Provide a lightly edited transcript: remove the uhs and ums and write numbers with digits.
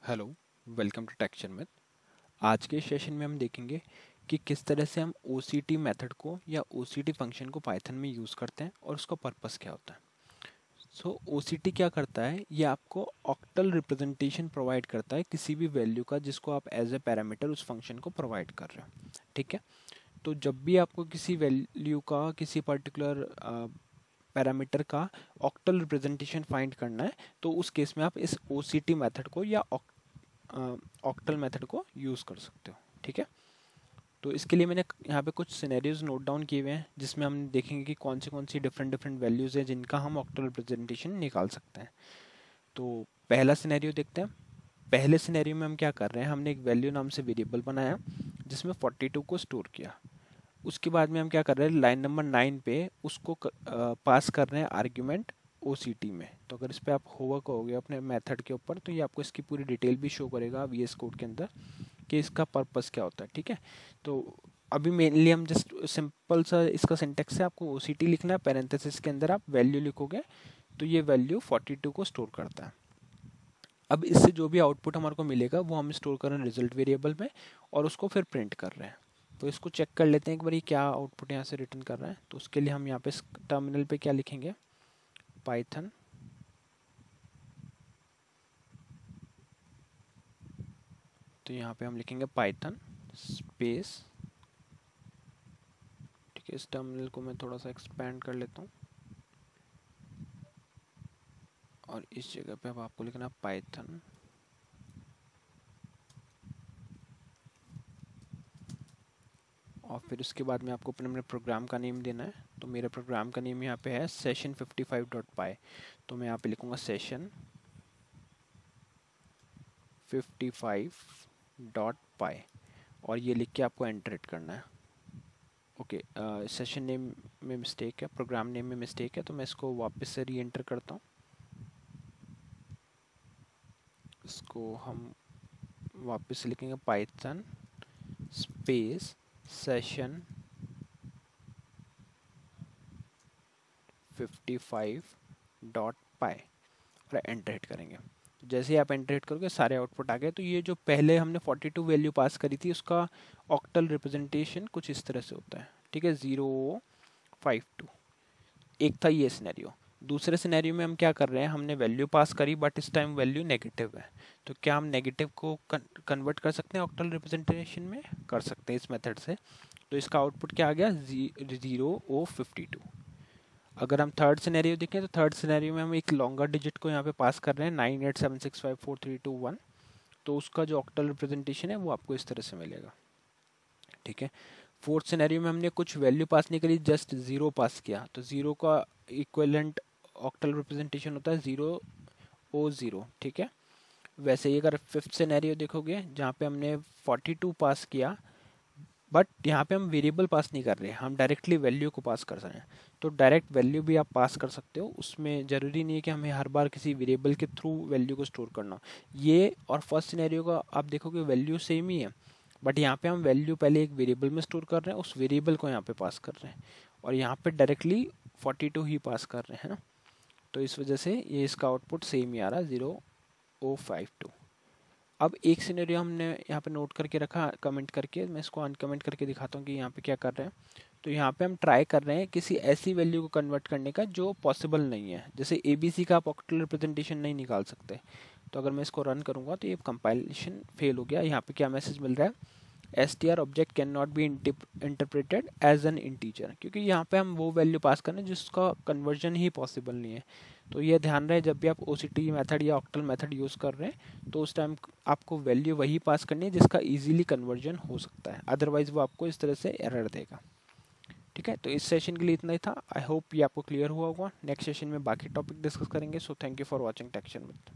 Hello, welcome to texture math. आज के session में हम देखेंगे कि किस तरह से हम OCT मेथड को या OCT फंक्शन को पाइथन में यूज़ करते हैं और उसका पर्पस क्या होता है। OCT क्या करता है, ये आपको ऑक्टल रिप्रेजेंटेशन प्रोवाइड करता है किसी भी वैल्यू का जिसको आप एज ए पैरामीटर उस फंक्शन को प्रोवाइड कर रहे हो। ठीक है, तो जब भी आपको किसी वैल्यू का किसी पर्टिकुलर पैरामीटर का ऑक्टल रिप्रेजेंटेशन फाइंड करना है, तो उस केस में आप इस OCT मेथड को या ऑक्टल मेथड को यूज़ कर सकते हो। ठीक है, तो इसके लिए मैंने यहाँ पे कुछ सिनेरियोज नोट डाउन किए हुए हैं जिसमें हम देखेंगे कि कौन सी डिफरेंट डिफरेंट वैल्यूज़ हैं जिनका हम ऑक्टल रिप्रेजेंटेशन निकाल सकते हैं। तो पहला सिनेरियो देखते हैं। पहले सिनेरियो में हम क्या कर रहे हैं, हमने एक वैल्यू नाम से वेरिएबल बनाया जिसमें 42 को स्टोर किया। उसके बाद में हम क्या कर रहे हैं, लाइन नंबर 9 पे उसको पास कर रहे हैं आर्ग्यूमेंट OCT में। तो अगर इस पर आप होवर्क करोगे अपने मेथड के ऊपर तो ये आपको इसकी पूरी डिटेल भी शो करेगा VS कोड के अंदर कि इसका पर्पस क्या होता है। ठीक है, तो अभी मेनली हम जस्ट सिंपल सा इसका सिंटेक्स है, आपको OCT लिखना है, पैरेंथेसिस के अंदर आप वैल्यू लिखोगे तो ये वैल्यू 42 को स्टोर करता है। अब इससे जो भी आउटपुट हमारे को मिलेगा वो हम स्टोर कर रहे हैं रिजल्ट वेरिएबल में और उसको फिर प्रिंट कर रहे हैं। तो इसको चेक कर लेते हैं एक बार ये क्या आउटपुट यहाँ से रिटर्न कर रहा है। तो उसके लिए हम यहाँ पे टर्मिनल पे क्या लिखेंगे, पाइथन तो यहाँ पे हम लिखेंगे पाइथन स्पेस। ठीक है, इस टर्मिनल को मैं थोड़ा सा एक्सपेंड कर लेता हूँ और इस जगह पे अब आपको लिखना पाइथन और फिर उसके बाद में आपको अपने प्रोग्राम का नेम देना है। तो मेरे प्रोग्राम का नेम यहाँ पे है session55.py। तो मैं यहाँ पे लिखूँगा session55.py और ये लिख के आपको एंटर हिट करना है। ओके, सेशन नेम में मिस्टेक है, प्रोग्राम नेम में मिस्टेक है, तो मैं इसको वापस से री एंटर करता हूँ। इसको हम वापस से लिखेंगे पाइथन स्पेस सेशन 55.py और एंटर हिट करेंगे। जैसे ही आप एंटर हिट करोगे सारे आउटपुट आ गए। तो ये जो पहले हमने 42 वैल्यू पास करी थी उसका ऑक्टल रिप्रेजेंटेशन कुछ इस तरह से होता है। ठीक है, 052 एक था ये सिनेरियो। दूसरे सिनेरियो में हम क्या कर रहे हैं, हमने वैल्यू पास करी बट इस टाइम वैल्यू नेगेटिव है। तो क्या हम नेगेटिव को कन्वर्ट कर सकते हैं ऑक्टल रिप्रेजेंटेशन में? कर सकते हैं इस मेथड से। तो इसका आउटपुट क्या आ गया, 0O52। अगर हम थर्ड सिनेरियो देखें तो थर्ड सिनेरियो में हम एक लॉन्गर डिजिट को यहाँ पे पास कर रहे हैं 98765432 1। तो उसका जो ऑक्टल रिप्रेजेंटेशन है वो आपको इस तरह से मिलेगा। ठीक है, फोर्थ सिनेरियो में हमने कुछ वैल्यू पास नहीं करी, जस्ट जीरो पास किया। तो जीरो का इक्विवेलेंट ऑक्टल रिप्रेजेंटेशन होता है 0O0। ठीक है, वैसे ही अगर फिफ्थ सिनेरियो देखोगे जहाँ पे हमने 42 पास किया बट यहाँ पे हम वेरिएबल पास नहीं कर रहे, हम डायरेक्टली वैल्यू को पास कर रहे हैं। तो डायरेक्ट वैल्यू भी आप पास कर सकते हो, उसमें ज़रूरी नहीं है कि हमें हर बार किसी वेरिएबल के थ्रू वैल्यू को स्टोर करना। ये और फर्स्ट सिनेरियो का आप देखोगे वैल्यू सेम ही है बट यहाँ पे हम वैल्यू पहले एक वेरिएबल में स्टोर कर रहे हैं, उस वेरिएबल को यहाँ पे पास कर रहे हैं और यहाँ पे डायरेक्टली 42 ही पास कर रहे हैं ना। तो इस वजह से ये इसका आउटपुट सेम ही आ रहा है 0O52। अब एक सिनेरियो हमने यहाँ पे नोट करके रखा कमेंट करके, मैं इसको अनकमेंट करके दिखाता हूँ कि यहाँ पे क्या कर रहे हैं। तो यहाँ पे हम ट्राई कर रहे हैं किसी ऐसी वैल्यू को कन्वर्ट करने का जो पॉसिबल नहीं है। जैसे ABC का आप ऑक्टल रिप्रेजेंटेशन नहीं निकाल सकते। तो अगर मैं इसको रन करूँगा तो ये कंपाइलेशन फेल हो गया। यहाँ पे क्या मैसेज मिल रहा है, str object can not be interpreted as an integer, क्योंकि यहाँ पे हम वो वैल्यू पास कर रहे हैं जिसका कन्वर्जन ही पॉसिबल नहीं है। तो ये ध्यान रहे जब भी आप OCT मेथड या ऑक्टल मेथड यूज़ कर रहे हैं तो उस टाइम आपको वैल्यू वही पास करनी है जिसका इजीली कन्वर्जन हो सकता है, अदरवाइज वो आपको इस तरह से एरर देगा। ठीक है, तो इस सेशन के लिए इतना ही था। आई होप ये आपको क्लियर हुआ होगा। नेक्स्ट सेशन में बाकी टॉपिक डिस्कस करेंगे। So thank you for watching texture math.